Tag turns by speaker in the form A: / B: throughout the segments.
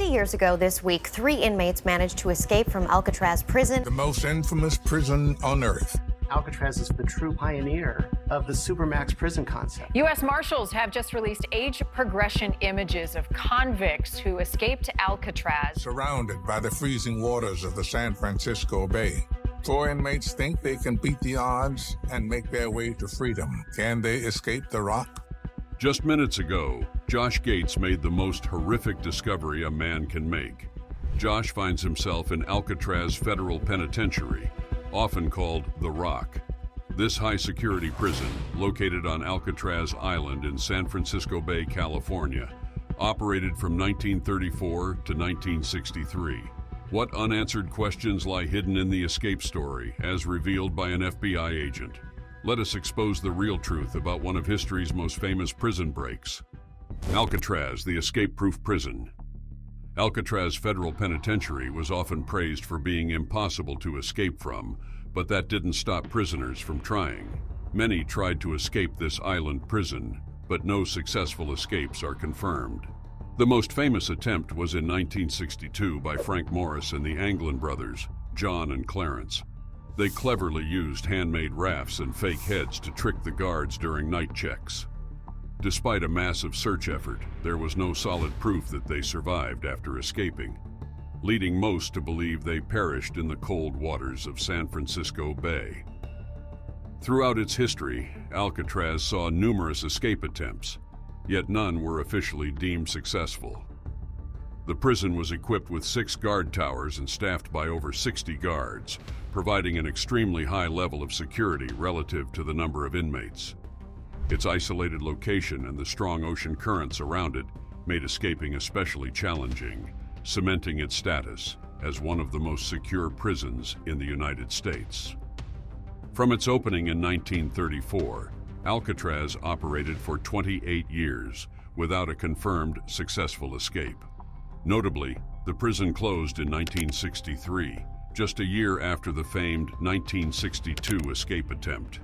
A: 50 years ago this week, 3 inmates managed to escape from Alcatraz prison.
B: The most infamous prison on earth.
C: Alcatraz is the true pioneer of the supermax prison concept.
D: U.S. Marshals have just released age progression images of convicts who escaped Alcatraz.
B: Surrounded by the freezing waters of the San Francisco Bay. 4 inmates think they can beat the odds and make their way to freedom. Can they escape the rock?
E: Just minutes ago, Josh Gates made the most horrific discovery a man can make. Josh finds himself in Alcatraz Federal Penitentiary, often called The Rock. This high-security prison, located on Alcatraz Island in San Francisco Bay, California, operated from 1934 to 1963. What unanswered questions lie hidden in the escape story, as revealed by an FBI agent? Let us expose the real truth about one of history's most famous prison breaks. Alcatraz, the escape-proof prison. Alcatraz Federal Penitentiary was often praised for being impossible to escape from, but that didn't stop prisoners from trying. Many tried to escape this island prison, but no successful escapes are confirmed. The most famous attempt was in 1962 by Frank Morris and the Anglin brothers, John and Clarence. They cleverly used handmade rafts and fake heads to trick the guards during night checks. Despite a massive search effort, there was no solid proof that they survived after escaping, leading most to believe they perished in the cold waters of San Francisco Bay. Throughout its history, Alcatraz saw numerous escape attempts, yet none were officially deemed successful. The prison was equipped with 6 guard towers and staffed by over 60 guards, providing an extremely high level of security relative to the number of inmates. Its isolated location and the strong ocean currents around it made escaping especially challenging, cementing its status as one of the most secure prisons in the United States. From its opening in 1934, Alcatraz operated for 28 years without a confirmed successful escape. Notably, the prison closed in 1963, just a year after the famed 1962 escape attempt.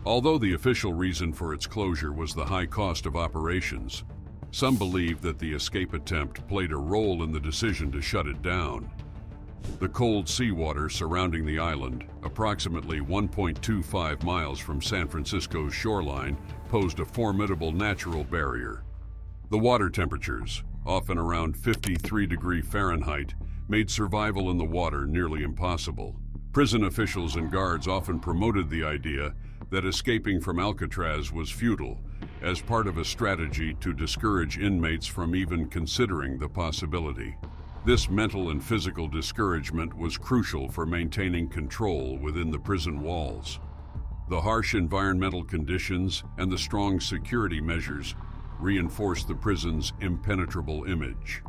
E: Although the official reason for its closure was the high cost of operations, some believe that the escape attempt played a role in the decision to shut it down. The cold seawater surrounding the island, approximately 1.25 miles from San Francisco's shoreline, posed a formidable natural barrier. The water temperatures, often around 53 degrees Fahrenheit, made survival in the water nearly impossible. Prison officials and guards often promoted the idea that escaping from Alcatraz was futile, as part of a strategy to discourage inmates from even considering the possibility. This mental and physical discouragement was crucial for maintaining control within the prison walls. The harsh environmental conditions and the strong security measures reinforced the prison's impenetrable image.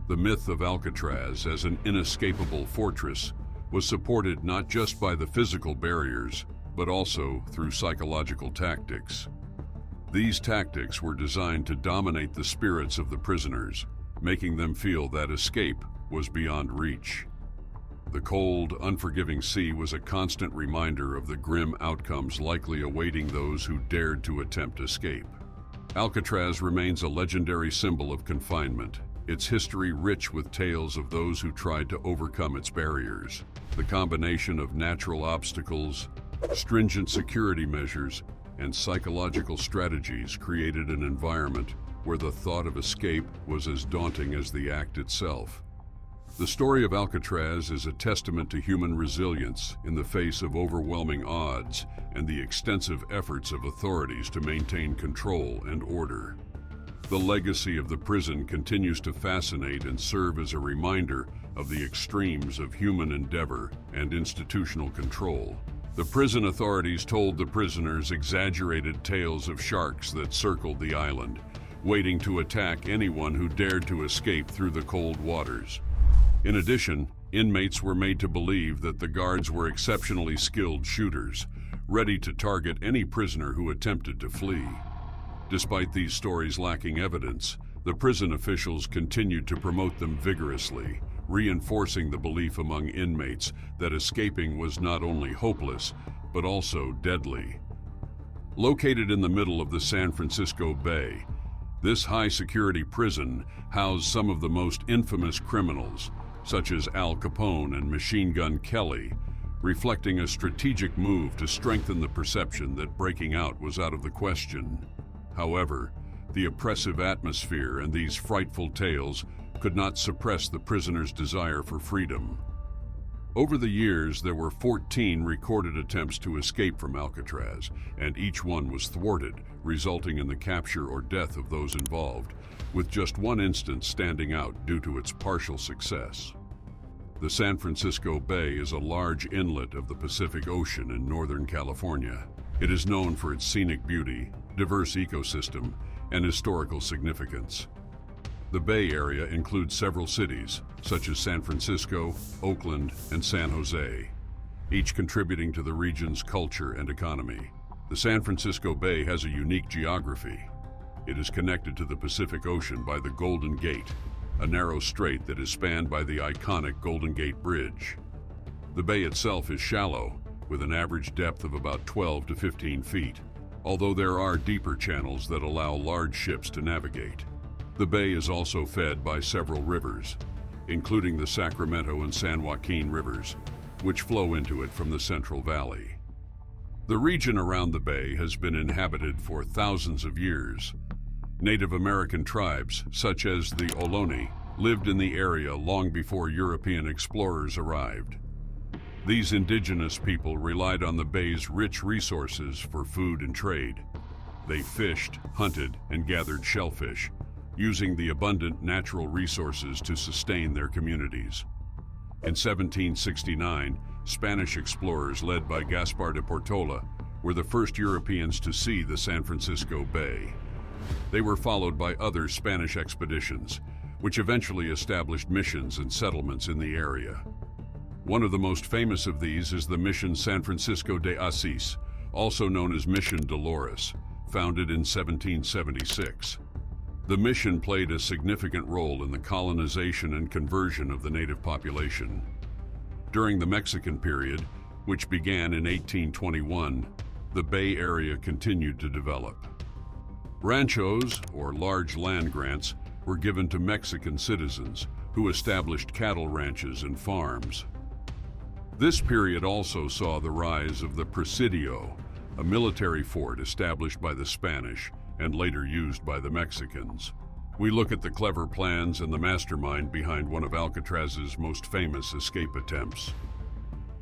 E: The myth of Alcatraz as an inescapable fortress was supported not just by the physical barriers, but also through psychological tactics. These tactics were designed to dominate the spirits of the prisoners, making them feel that escape was beyond reach. The cold, unforgiving sea was a constant reminder of the grim outcomes likely awaiting those who dared to attempt escape. Alcatraz remains a legendary symbol of confinement, its history rich with tales of those who tried to overcome its barriers. The combination of natural obstacles, stringent security measures, and psychological strategies created an environment where the thought of escape was as daunting as the act itself. The story of Alcatraz is a testament to human resilience in the face of overwhelming odds and the extensive efforts of authorities to maintain control and order. The legacy of the prison continues to fascinate and serve as a reminder of the extremes of human endeavor and institutional control. The prison authorities told the prisoners exaggerated tales of sharks that circled the island, waiting to attack anyone who dared to escape through the cold waters. In addition, inmates were made to believe that the guards were exceptionally skilled shooters, ready to target any prisoner who attempted to flee. Despite these stories lacking evidence, the prison officials continued to promote them vigorously, reinforcing the belief among inmates that escaping was not only hopeless, but also deadly. Located in the middle of the San Francisco Bay, This high-security prison housed some of the most infamous criminals, such as Al Capone and Machine Gun Kelly, reflecting a strategic move to strengthen the perception that breaking out was out of the question. However, the oppressive atmosphere and these frightful tales could not suppress the prisoners' desire for freedom. Over the years, there were 14 recorded attempts to escape from Alcatraz, and each one was thwarted, resulting in the capture or death of those involved, with just one instance standing out due to its partial success. The San Francisco Bay is a large inlet of the Pacific Ocean in Northern California. It is known for its scenic beauty, diverse ecosystem, and historical significance. The Bay Area includes several cities, such as San Francisco, Oakland, and San Jose, each contributing to the region's culture and economy. The San Francisco Bay has a unique geography. It is connected to the Pacific Ocean by the Golden Gate, a narrow strait that is spanned by the iconic Golden Gate Bridge. The bay itself is shallow, with an average depth of about 12 to 15 feet, although there are deeper channels that allow large ships to navigate. The bay is also fed by several rivers, including the Sacramento and San Joaquin rivers, which flow into it from the Central Valley. The region around the bay has been inhabited for thousands of years. Native American tribes, such as the Ohlone, lived in the area long before European explorers arrived. These indigenous people relied on the bay's rich resources for food and trade. They fished, hunted, and gathered shellfish, using the abundant natural resources to sustain their communities. In 1769, Spanish explorers led by Gaspar de Portola were the first Europeans to see the San Francisco Bay. They were followed by other Spanish expeditions, which eventually established missions and settlements in the area. One of the most famous of these is the Mission San Francisco de Asís, also known as Mission Dolores, founded in 1776. The mission played a significant role in the colonization and conversion of the native population. During the Mexican period, which began in 1821, the Bay Area continued to develop. Ranchos, or large land grants, were given to Mexican citizens who established cattle ranches and farms. This period also saw the rise of the Presidio, a military fort established by the Spanish and later used by the Mexicans. We look at the clever plans and the mastermind behind one of Alcatraz's most famous escape attempts.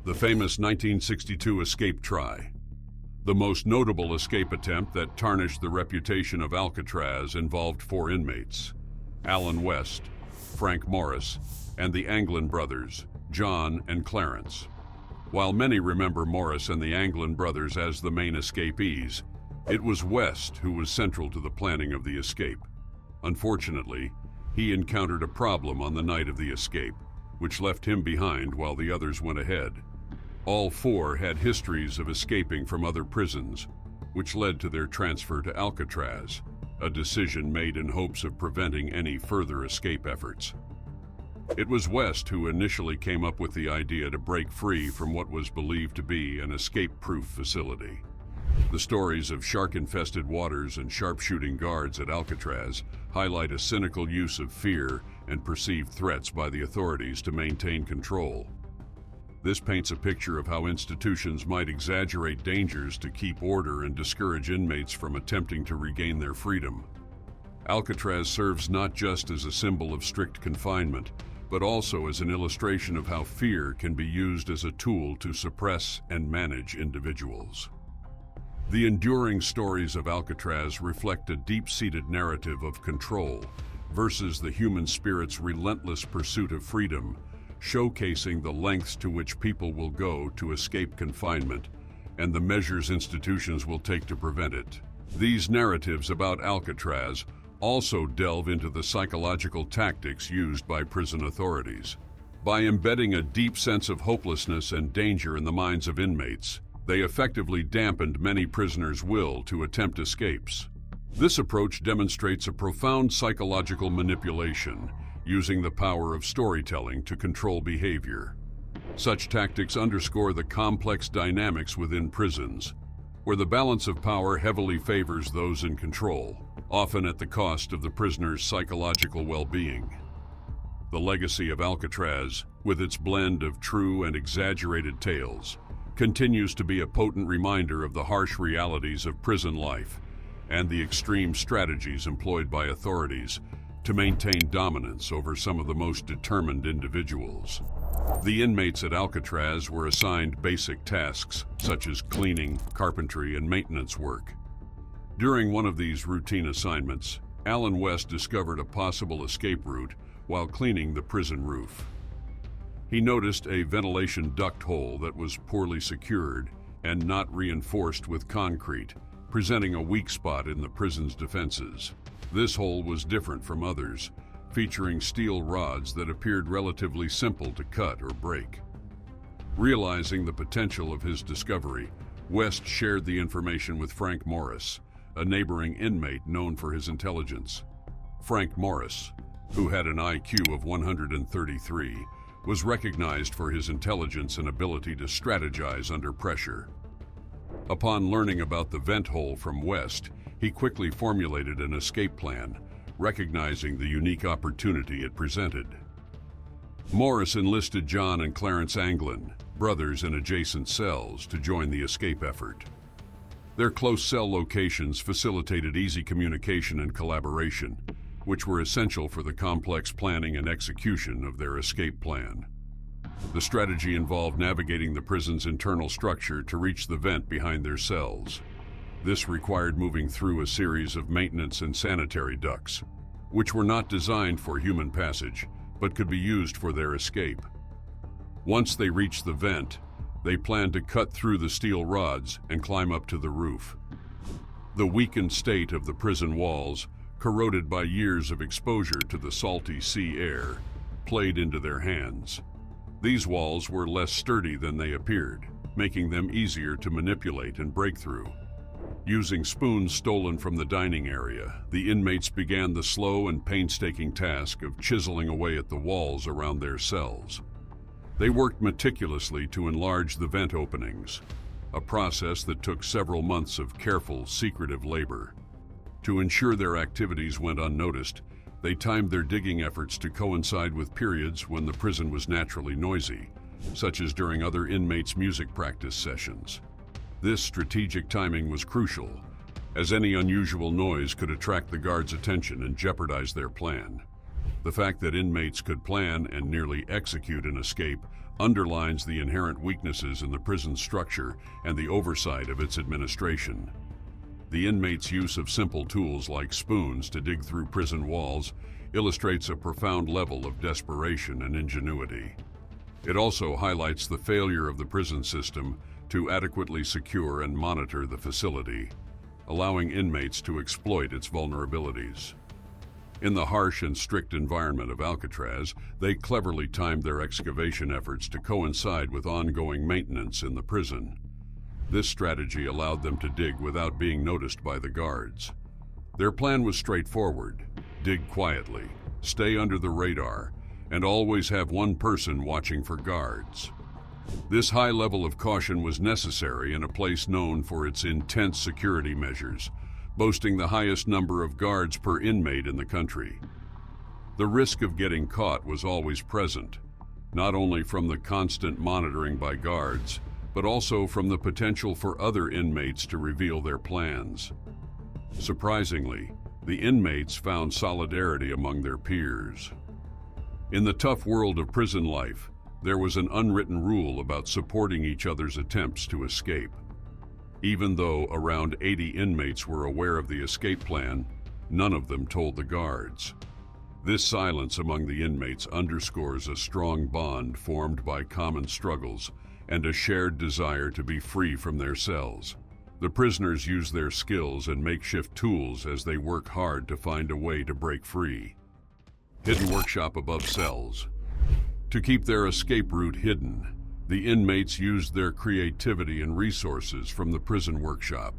E: The famous 1962 escape try. The most notable escape attempt that tarnished the reputation of Alcatraz involved 4 inmates: Alan West, Frank Morris, and the Anglin brothers, John and Clarence. While many remember Morris and the Anglin brothers as the main escapees, it was West who was central to the planning of the escape. Unfortunately, he encountered a problem on the night of the escape, which left him behind while the others went ahead. All 4 had histories of escaping from other prisons, which led to their transfer to Alcatraz, a decision made in hopes of preventing any further escape efforts. It was West who initially came up with the idea to break free from what was believed to be an escape-proof facility. The stories of shark-infested waters and sharpshooting guards at Alcatraz highlight a cynical use of fear and perceived threats by the authorities to maintain control. This paints a picture of how institutions might exaggerate dangers to keep order and discourage inmates from attempting to regain their freedom. Alcatraz serves not just as a symbol of strict confinement, but also as an illustration of how fear can be used as a tool to suppress and manage individuals. The enduring stories of Alcatraz reflect a deep-seated narrative of control versus the human spirit's relentless pursuit of freedom, showcasing the lengths to which people will go to escape confinement and the measures institutions will take to prevent it. These narratives about Alcatraz also delve into the psychological tactics used by prison authorities. By embedding a deep sense of hopelessness and danger in the minds of inmates, they effectively dampened many prisoners' will to attempt escapes. This approach demonstrates a profound psychological manipulation, using the power of storytelling to control behavior. Such tactics underscore the complex dynamics within prisons, where the balance of power heavily favors those in control. often at the cost of the prisoner's psychological well-being. The legacy of Alcatraz, with its blend of true and exaggerated tales, continues to be a potent reminder of the harsh realities of prison life and the extreme strategies employed by authorities to maintain dominance over some of the most determined individuals. The inmates at Alcatraz were assigned basic tasks such as cleaning, carpentry, and maintenance work. During one of these routine assignments, Alan West discovered a possible escape route while cleaning the prison roof. He noticed a ventilation duct hole that was poorly secured and not reinforced with concrete, presenting a weak spot in the prison's defenses. This hole was different from others, featuring steel rods that appeared relatively simple to cut or break. Realizing the potential of his discovery, West shared the information with Frank Morris, a neighboring inmate known for his intelligence. Frank Morris, who had an IQ of 133, was recognized for his intelligence and ability to strategize under pressure. Upon learning about the vent hole from West, he quickly formulated an escape plan, recognizing the unique opportunity it presented. Morris enlisted John and Clarence Anglin, brothers in adjacent cells, to join the escape effort. Their close cell locations facilitated easy communication and collaboration, which were essential for the complex planning and execution of their escape plan. The strategy involved navigating the prison's internal structure to reach the vent behind their cells. This required moving through a series of maintenance and sanitary ducts, which were not designed for human passage, but could be used for their escape. Once they reached the vent, they planned to cut through the steel rods and climb up to the roof. The weakened state of the prison walls, corroded by years of exposure to the salty sea air, played into their hands. These walls were less sturdy than they appeared, making them easier to manipulate and break through. Using spoons stolen from the dining area, the inmates began the slow and painstaking task of chiseling away at the walls around their cells. They worked meticulously to enlarge the vent openings, a process that took several months of careful, secretive labor. To ensure their activities went unnoticed, they timed their digging efforts to coincide with periods when the prison was naturally noisy, such as during other inmates' music practice sessions. This strategic timing was crucial, as any unusual noise could attract the guards' attention and jeopardize their plan. The fact that inmates could plan and nearly execute an escape underlines the inherent weaknesses in the prison structure and the oversight of its administration. The inmates' use of simple tools like spoons to dig through prison walls illustrates a profound level of desperation and ingenuity. It also highlights the failure of the prison system to adequately secure and monitor the facility, allowing inmates to exploit its vulnerabilities. In the harsh and strict environment of Alcatraz, they cleverly timed their excavation efforts to coincide with ongoing maintenance in the prison. This strategy allowed them to dig without being noticed by the guards. Their plan was straightforward: dig quietly, stay under the radar, and always have one person watching for guards. This high level of caution was necessary in a place known for its intense security measures, boasting the highest number of guards per inmate in the country. The risk of getting caught was always present, not only from the constant monitoring by guards, but also from the potential for other inmates to reveal their plans. Surprisingly, the inmates found solidarity among their peers. In the tough world of prison life, there was an unwritten rule about supporting each other's attempts to escape. Even though around 80 inmates were aware of the escape plan, none of them told the guards. This silence among the inmates underscores a strong bond formed by common struggles and a shared desire to be free from their cells. The prisoners use their skills and makeshift tools as they work hard to find a way to break free. Hidden workshop above cells. To keep their escape route hidden, the inmates used their creativity and resources from the prison workshop.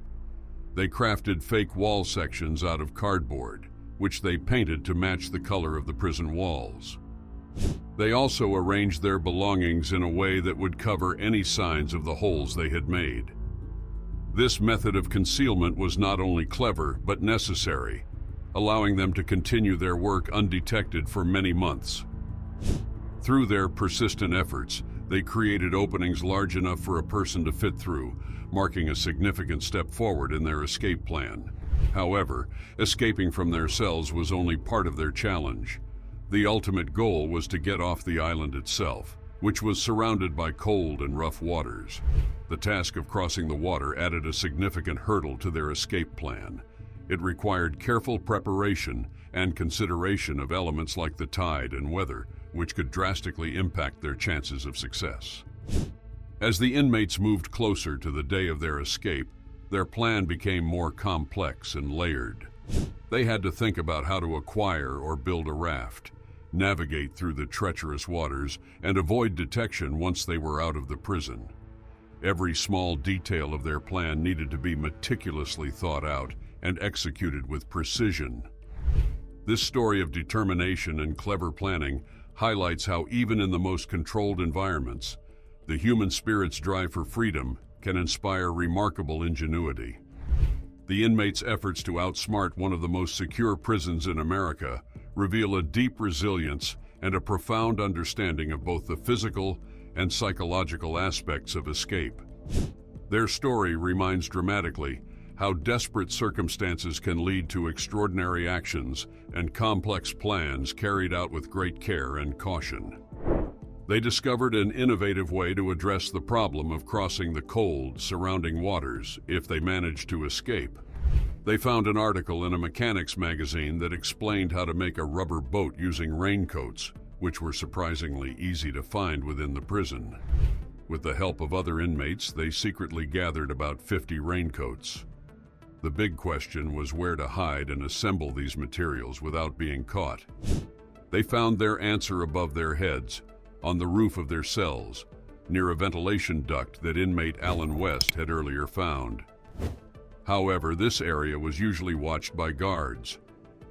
E: They crafted fake wall sections out of cardboard, which they painted to match the color of the prison walls. They also arranged their belongings in a way that would cover any signs of the holes they had made. This method of concealment was not only clever, but necessary, allowing them to continue their work undetected for many months. Through their persistent efforts, they created openings large enough for a person to fit through, marking a significant step forward in their escape plan. However, escaping from their cells was only part of their challenge. The ultimate goal was to get off the island itself, which was surrounded by cold and rough waters. The task of crossing the water added a significant hurdle to their escape plan. It required careful preparation and consideration of elements like the tide and weather, which could drastically impact their chances of success. As the inmates moved closer to the day of their escape, their plan became more complex and layered. They had to think about how to acquire or build a raft, navigate through the treacherous waters, and avoid detection once they were out of the prison. Every small detail of their plan needed to be meticulously thought out and executed with precision. This story of determination and clever planning highlights how even in the most controlled environments, the human spirit's drive for freedom can inspire remarkable ingenuity. The inmates' efforts to outsmart one of the most secure prisons in America reveal a deep resilience and a profound understanding of both the physical and psychological aspects of escape. Their story reminds dramatically how desperate circumstances can lead to extraordinary actions and complex plans carried out with great care and caution. They discovered an innovative way to address the problem of crossing the cold, surrounding waters if they managed to escape. They found an article in a mechanics magazine that explained how to make a rubber boat using raincoats, which were surprisingly easy to find within the prison. With the help of other inmates, they secretly gathered about 50 raincoats. The big question was where to hide and assemble these materials without being caught. They found their answer above their heads, on the roof of their cells, near a ventilation duct that inmate Alan West had earlier found. However, this area was usually watched by guards.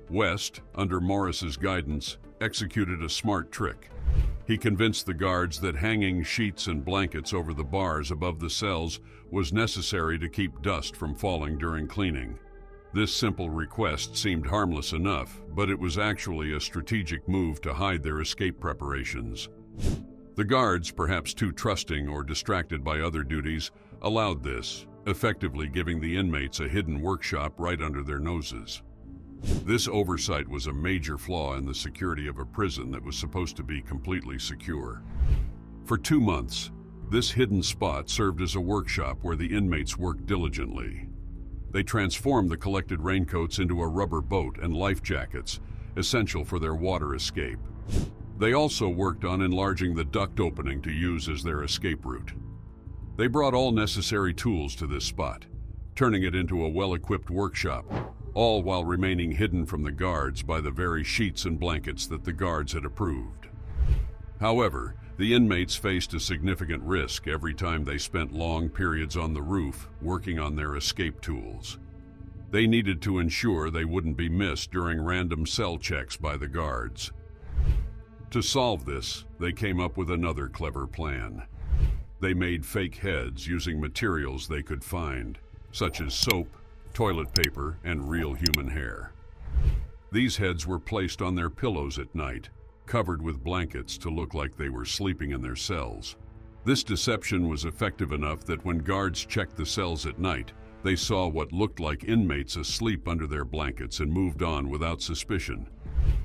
E: West, under Morris's guidance, executed a smart trick. He convinced the guards that hanging sheets and blankets over the bars above the cells was necessary to keep dust from falling during cleaning. This simple request seemed harmless enough, but it was actually a strategic move to hide their escape preparations. The guards, perhaps too trusting or distracted by other duties, allowed this, effectively giving the inmates a hidden workshop right under their noses. This oversight was a major flaw in the security of a prison that was supposed to be completely secure. For 2 months, this hidden spot served as a workshop where the inmates worked diligently. They transformed the collected raincoats into a rubber boat and life jackets, essential for their water escape. They also worked on enlarging the duct opening to use as their escape route. They brought all necessary tools to this spot, turning it into a well-equipped workshop, all while remaining hidden from the guards by the very sheets and blankets that the guards had approved. However, the inmates faced a significant risk every time they spent long periods on the roof working on their escape tools. They needed to ensure they wouldn't be missed during random cell checks by the guards. To solve this, they came up with another clever plan. They made fake heads using materials they could find, such as soap, toilet paper, and real human hair. These heads were placed on their pillows at night, covered with blankets to look like they were sleeping in their cells. This deception was effective enough that when guards checked the cells at night, they saw what looked like inmates asleep under their blankets and moved on without suspicion.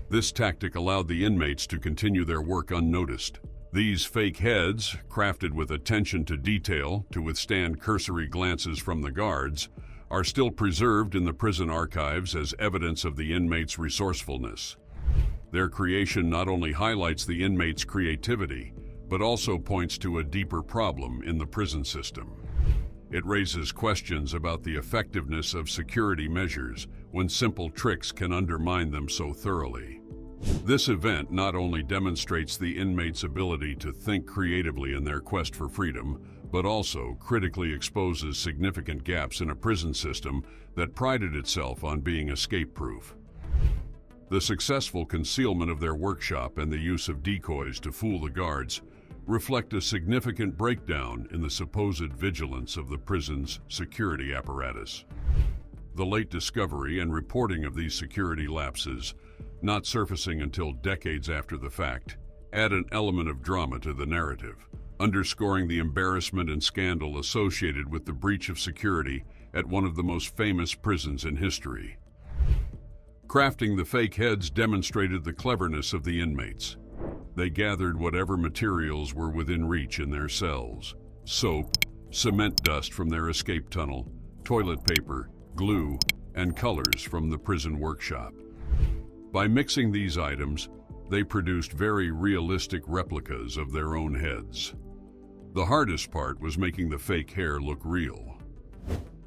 E: This tactic allowed the inmates to continue their work unnoticed. These fake heads, crafted with attention to detail to withstand cursory glances from the guards, are still preserved in the prison archives as evidence of the inmates' resourcefulness. Their creation not only highlights the inmates' creativity, but also points to a deeper problem in the prison system. It raises questions about the effectiveness of security measures when simple tricks can undermine them so thoroughly. This event not only demonstrates the inmates' ability to think creatively in their quest for freedom, but also critically exposes significant gaps in a prison system that prided itself on being escape-proof. The successful concealment of their workshop and the use of decoys to fool the guards reflect a significant breakdown in the supposed vigilance of the prison's security apparatus. The late discovery and reporting of these security lapses, not surfacing until decades after the fact, add an element of drama to the narrative, underscoring the embarrassment and scandal associated with the breach of security at one of the most famous prisons in history. Crafting the fake heads demonstrated the cleverness of the inmates. They gathered whatever materials were within reach in their cells: soap, cement dust from their escape tunnel, toilet paper, glue, and colors from the prison workshop. By mixing these items, they produced very realistic replicas of their own heads. The hardest part was making the fake hair look real.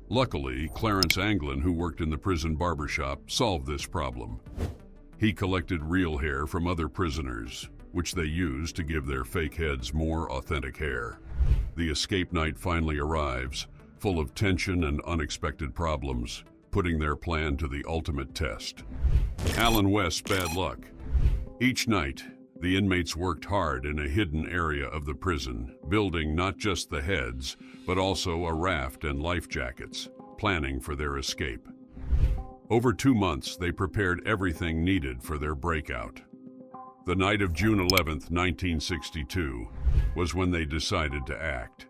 E: Luckily, Clarence Anglin, who worked in the prison barbershop, solved this problem. He collected real hair from other prisoners, which they used to give their fake heads more authentic hair. The escape night finally arrives, full of tension and unexpected problems, putting their plan to the ultimate test. Alan West's bad luck. Each night, the inmates worked hard in a hidden area of the prison, building not just the heads, but also a raft and life jackets, planning for their escape. Over 2 months, they prepared everything needed for their breakout. The night of June 11th, 1962, was when they decided to act.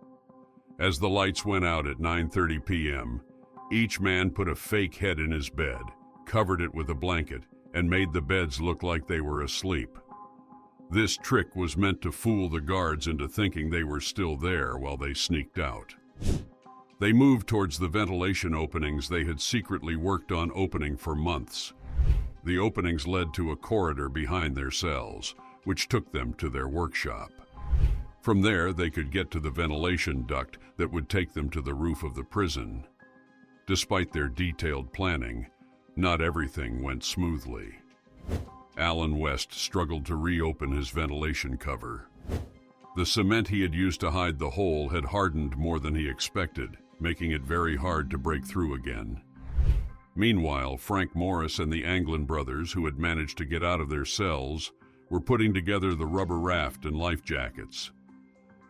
E: As the lights went out at 9:30 p.m., each man put a fake head in his bed, covered it with a blanket, and made the beds look like they were asleep. This trick was meant to fool the guards into thinking they were still there while they sneaked out. They moved towards the ventilation openings they had secretly worked on opening for months. The openings led to a corridor behind their cells, which took them to their workshop. From there, they could get to the ventilation duct that would take them to the roof of the prison. Despite their detailed planning, not everything went smoothly. Alan West struggled to reopen his ventilation cover. The cement he had used to hide the hole had hardened more than he expected, making it very hard to break through again. Meanwhile, Frank Morris and the Anglin brothers, who had managed to get out of their cells, were putting together the rubber raft and life jackets.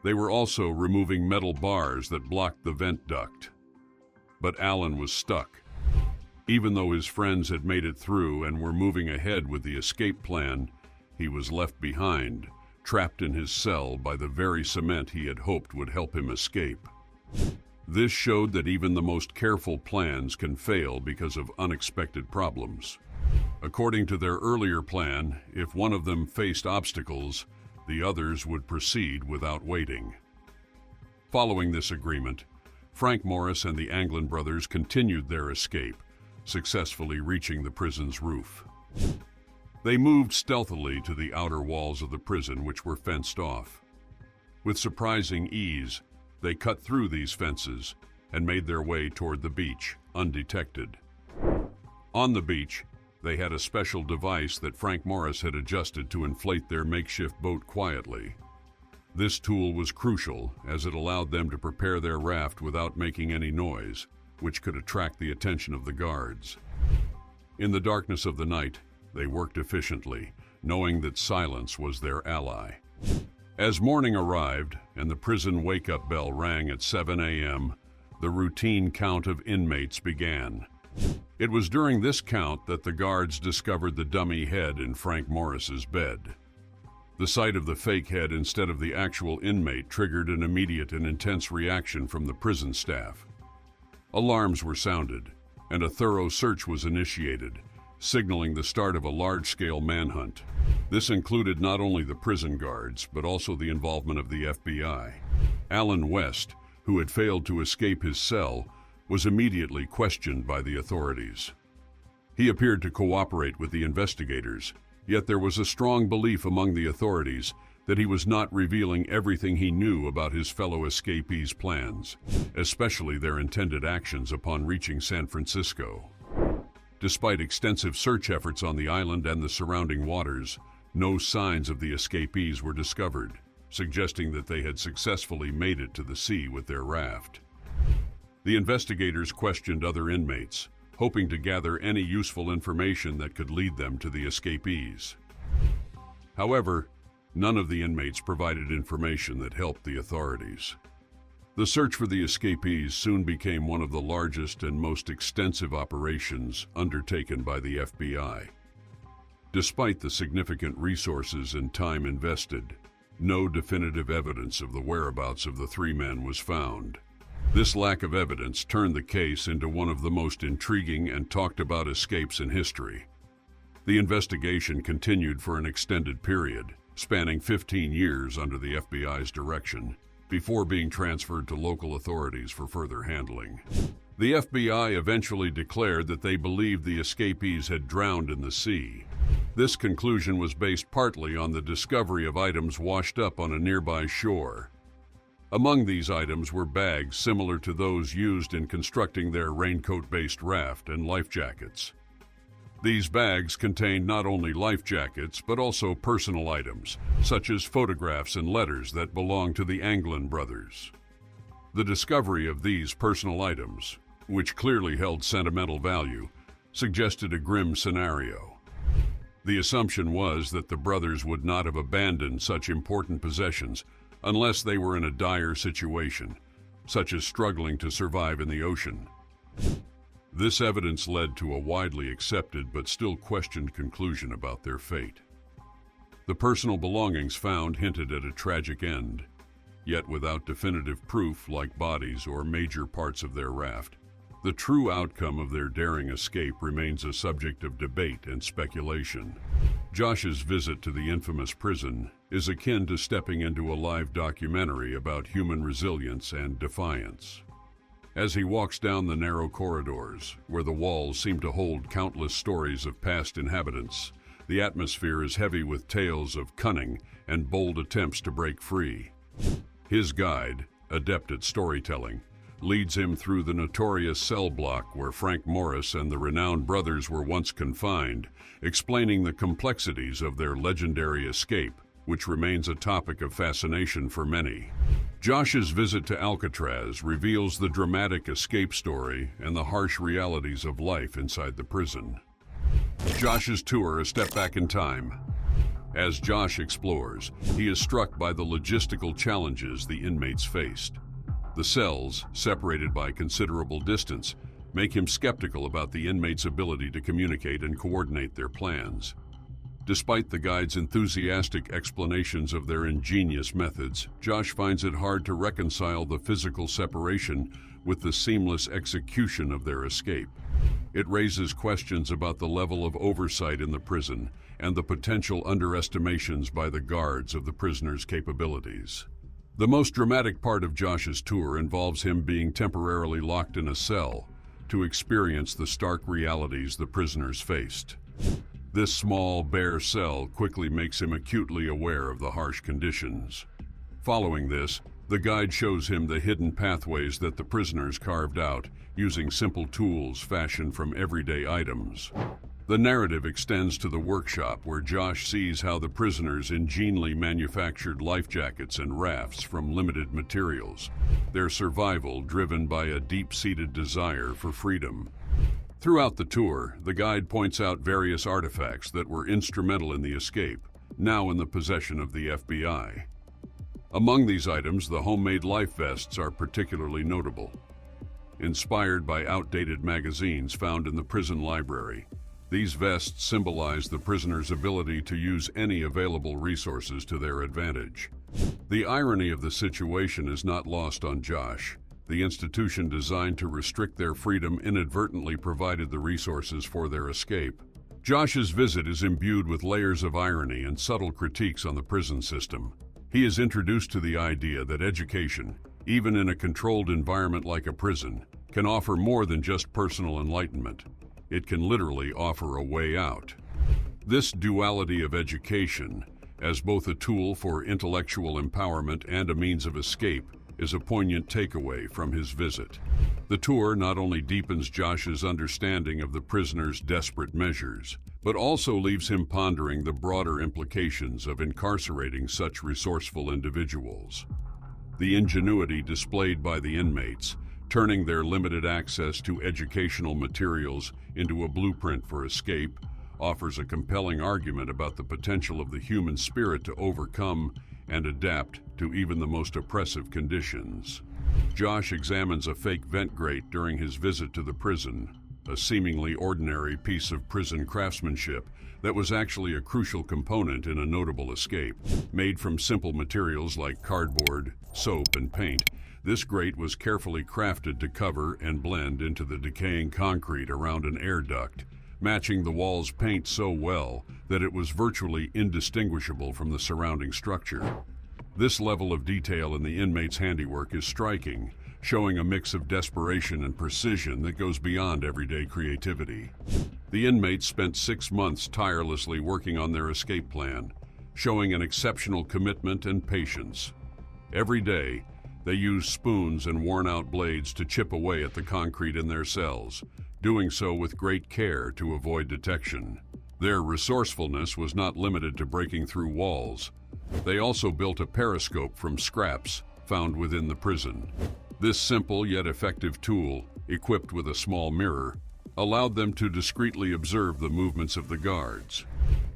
E: They were also removing metal bars that blocked the vent duct. But Alan was stuck. Even though his friends had made it through and were moving ahead with the escape plan, he was left behind, trapped in his cell by the very cement he had hoped would help him escape. This showed that even the most careful plans can fail because of unexpected problems. According to their earlier plan, if one of them faced obstacles, the others would proceed without waiting. Following this agreement, Frank Morris and the Anglin brothers continued their escape, successfully reaching the prison's roof. They moved stealthily to the outer walls of the prison, which were fenced off. With surprising ease, they cut through these fences and made their way toward the beach, undetected. On the beach, they had a special device that Frank Morris had adjusted to inflate their makeshift boat quietly. This tool was crucial, as it allowed them to prepare their raft without making any noise, which could attract the attention of the guards. In the darkness of the night, they worked efficiently, knowing that silence was their ally. As morning arrived and the prison wake-up bell rang at 7 a.m., the routine count of inmates began. It was during this count that the guards discovered the dummy head in Frank Morris's bed. The sight of the fake head instead of the actual inmate triggered an immediate and intense reaction from the prison staff. Alarms were sounded, and a thorough search was initiated, signaling the start of a large-scale manhunt. This included not only the prison guards, but also the involvement of the FBI. Alan West, who had failed to escape his cell, was immediately questioned by the authorities. He appeared to cooperate with the investigators, yet there was a strong belief among the authorities that he was not revealing everything he knew about his fellow escapees' plans, especially their intended actions upon reaching San Francisco. Despite extensive search efforts on the island and the surrounding waters, no signs of the escapees were discovered, suggesting that they had successfully made it to the sea with their raft. The investigators questioned other inmates, hoping to gather any useful information that could lead them to the escapees. However, none of the inmates provided information that helped the authorities. The search for the escapees soon became one of the largest and most extensive operations undertaken by the FBI. Despite the significant resources and time invested, no definitive evidence of the whereabouts of the three men was found. This lack of evidence turned the case into one of the most intriguing and talked about escapes in history. The investigation continued for an extended period, spanning 15 years under the FBI's direction, before being transferred to local authorities for further handling. The FBI eventually declared that they believed the escapees had drowned in the sea. This conclusion was based partly on the discovery of items washed up on a nearby shore. Among these items were bags similar to those used in constructing their raincoat-based raft and life jackets. These bags contained not only life jackets, but also personal items, such as photographs and letters that belonged to the Anglin brothers. The discovery of these personal items, which clearly held sentimental value, suggested a grim scenario. The assumption was that the brothers would not have abandoned such important possessions unless they were in a dire situation, such as struggling to survive in the ocean. This evidence led to a widely accepted but still questioned conclusion about their fate. The personal belongings found hinted at a tragic end, yet without definitive proof like bodies or major parts of their raft. The true outcome of their daring escape remains a subject of debate and speculation. Josh's visit to the infamous prison is akin to stepping into a live documentary about human resilience and defiance. As he walks down the narrow corridors, where the walls seem to hold countless stories of past inhabitants, the atmosphere is heavy with tales of cunning and bold attempts to break free. His guide, adept at storytelling, leads him through the notorious cell block where Frank Morris and the renowned brothers were once confined, explaining the complexities of their legendary escape, which remains a topic of fascination for many. Josh's visit to Alcatraz reveals the dramatic escape story and the harsh realities of life inside the prison. Josh's tour, a step back in time. As Josh explores, he is struck by the logistical challenges the inmates faced. The cells, separated by considerable distance, make him skeptical about the inmates' ability to communicate and coordinate their plans. Despite the guide's enthusiastic explanations of their ingenious methods, Josh finds it hard to reconcile the physical separation with the seamless execution of their escape. It raises questions about the level of oversight in the prison and the potential underestimations by the guards of the prisoners' capabilities. The most dramatic part of Josh's tour involves him being temporarily locked in a cell to experience the stark realities the prisoners faced. This small, bare cell quickly makes him acutely aware of the harsh conditions. Following this, the guide shows him the hidden pathways that the prisoners carved out, using simple tools fashioned from everyday items. The narrative extends to the workshop, where Josh sees how the prisoners ingenially manufactured life jackets and rafts from limited materials, their survival driven by a deep-seated desire for freedom. Throughout the tour, the guide points out various artifacts that were instrumental in the escape, now in the possession of the FBI. Among these items, the homemade life vests are particularly notable. Inspired by outdated magazines found in the prison library, these vests symbolize the prisoners' ability to use any available resources to their advantage. The irony of the situation is not lost on Josh. The institution designed to restrict their freedom inadvertently provided the resources for their escape. Josh's visit is imbued with layers of irony and subtle critiques on the prison system. He is introduced to the idea that education, even in a controlled environment like a prison, can offer more than just personal enlightenment. It can literally offer a way out. This duality of education, as both a tool for intellectual empowerment and a means of escape, is a poignant takeaway from his visit. The tour not only deepens Josh's understanding of the prisoners' desperate measures, but also leaves him pondering the broader implications of incarcerating such resourceful individuals. The ingenuity displayed by the inmates, turning their limited access to educational materials into a blueprint for escape, offers a compelling argument about the potential of the human spirit to overcome and adapt to even the most oppressive conditions. Josh examines a fake vent grate during his visit to the prison, a seemingly ordinary piece of prison craftsmanship that was actually a crucial component in a notable escape. Made from simple materials like cardboard, soap, and paint, this grate was carefully crafted to cover and blend into the decaying concrete around an air duct, matching the wall's paint so well that it was virtually indistinguishable from the surrounding structure. This level of detail in the inmate's handiwork is striking, showing a mix of desperation and precision that goes beyond everyday creativity. The inmates spent 6 months tirelessly working on their escape plan, showing an exceptional commitment and patience. Every day, they used spoons and worn-out blades to chip away at the concrete in their cells, doing so with great care to avoid detection. Their resourcefulness was not limited to breaking through walls. They also built a periscope from scraps found within the prison. This simple yet effective tool, equipped with a small mirror, allowed them to discreetly observe the movements of the guards.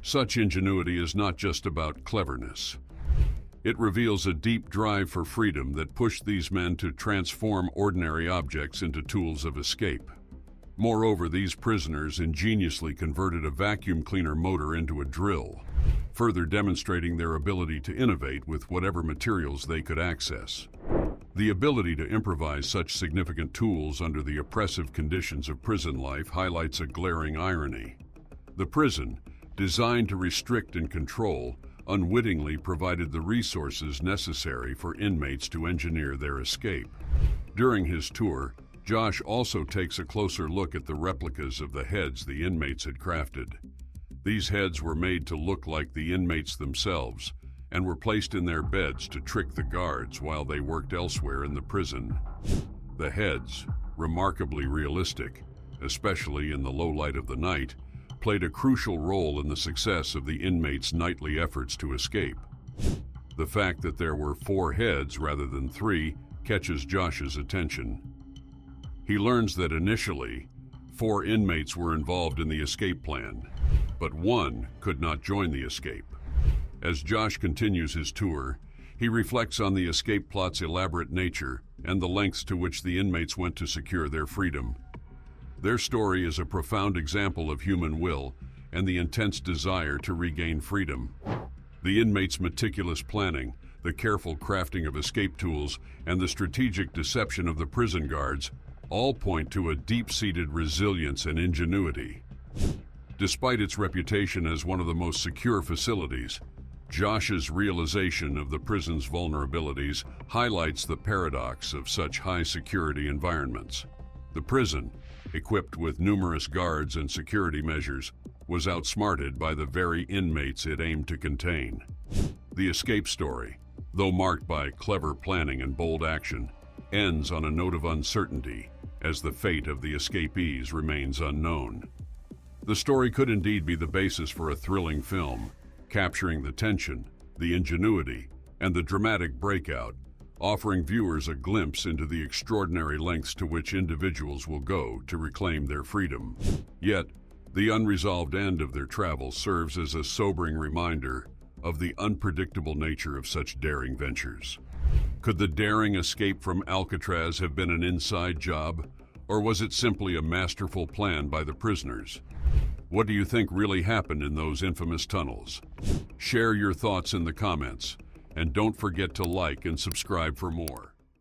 E: Such ingenuity is not just about cleverness. It reveals a deep drive for freedom that pushed these men to transform ordinary objects into tools of escape. Moreover, these prisoners ingeniously converted a vacuum cleaner motor into a drill, further demonstrating their ability to innovate with whatever materials they could access. The ability to improvise such significant tools under the oppressive conditions of prison life highlights a glaring irony. The prison, designed to restrict and control, unwittingly provided the resources necessary for inmates to engineer their escape. During his tour, Josh also takes a closer look at the replicas of the heads the inmates had crafted. These heads were made to look like the inmates themselves and were placed in their beds to trick the guards while they worked elsewhere in the prison. The heads, remarkably realistic, especially in the low light of the night, played a crucial role in the success of the inmates' nightly efforts to escape. The fact that there were 4 heads rather than 3 catches Josh's attention. He learns that initially, 4 inmates were involved in the escape plan, but 1 could not join the escape. As Josh continues his tour, he reflects on the escape plot's elaborate nature and the lengths to which the inmates went to secure their freedom. Their story is a profound example of human will and the intense desire to regain freedom. The inmates' meticulous planning, the careful crafting of escape tools, and the strategic deception of the prison guards all point to a deep-seated resilience and ingenuity. Despite its reputation as one of the most secure facilities, Josh's realization of the prison's vulnerabilities highlights the paradox of such high-security environments. The prison, equipped with numerous guards and security measures, was outsmarted by the very inmates it aimed to contain. The escape story, though marked by clever planning and bold action, ends on a note of uncertainty, as the fate of the escapees remains unknown. The story could indeed be the basis for a thrilling film, capturing the tension, the ingenuity, and the dramatic breakout, offering viewers a glimpse into the extraordinary lengths to which individuals will go to reclaim their freedom. Yet, the unresolved end of their travels serves as a sobering reminder of the unpredictable nature of such daring ventures. Could the daring escape from Alcatraz have been an inside job, or was it simply a masterful plan by the prisoners? What do you think really happened in those infamous tunnels? Share your thoughts in the comments, and don't forget to like and subscribe for more.